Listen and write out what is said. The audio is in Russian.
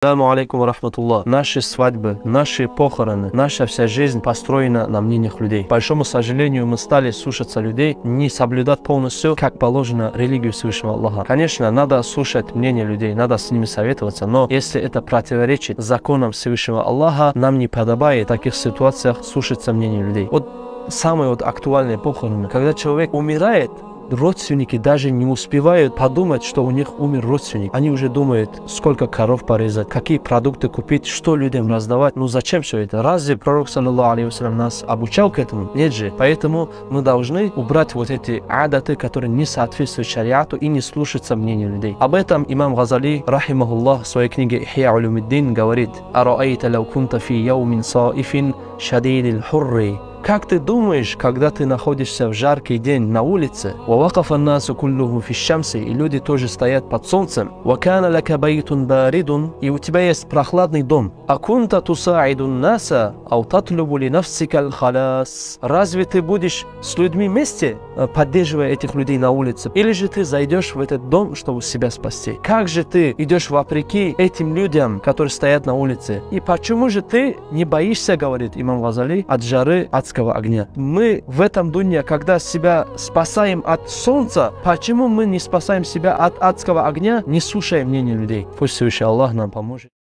Ассаламу алейкум рахматуллах. Наши свадьбы, наши похороны, наша вся жизнь построена на мнениях людей. К большому сожалению, мы стали слушаться людей, не соблюдать полностью, как положено, религию Всевышнего Аллаха. Конечно, надо слушать мнение людей, надо с ними советоваться, но если это противоречит законам Всевышнего Аллаха, нам не подобает в таких ситуациях слушаться мнение людей. Вот самые актуальные похороны, когда человек умирает, родственники даже не успевают подумать, что у них умер родственник. Они уже думают, сколько коров порезать, какие продукты купить, что людям раздавать. Ну зачем все это? Разве пророк, саллаллаху алейхи вассалям, нас обучал к этому? Нет же. Поэтому мы должны убрать вот эти адаты, которые не соответствуют шариату и не слушаться мнению людей. Об этом имам Газали, рахимахуллах, в своей книге Ихья улумиддин говорит: «Араайта лау кунта фи яумин саифин шадидил хурри». Как ты думаешь, когда ты находишься в жаркий день на улице, и люди тоже стоят под солнцем, и у тебя есть прохладный дом, разве ты будешь с людьми вместе, поддерживая этих людей на улице, или же ты зайдешь в этот дом, чтобы себя спасти? Как же ты идешь вопреки этим людям, которые стоят на улице? И почему же ты не боишься, говорит имам Газали, от жары, от огня? Мы в этом дунья, когда себя спасаем от солнца, почему мы не спасаем себя от адского огня, не слушая мнения людей? Пусть Всевышний Аллах нам поможет.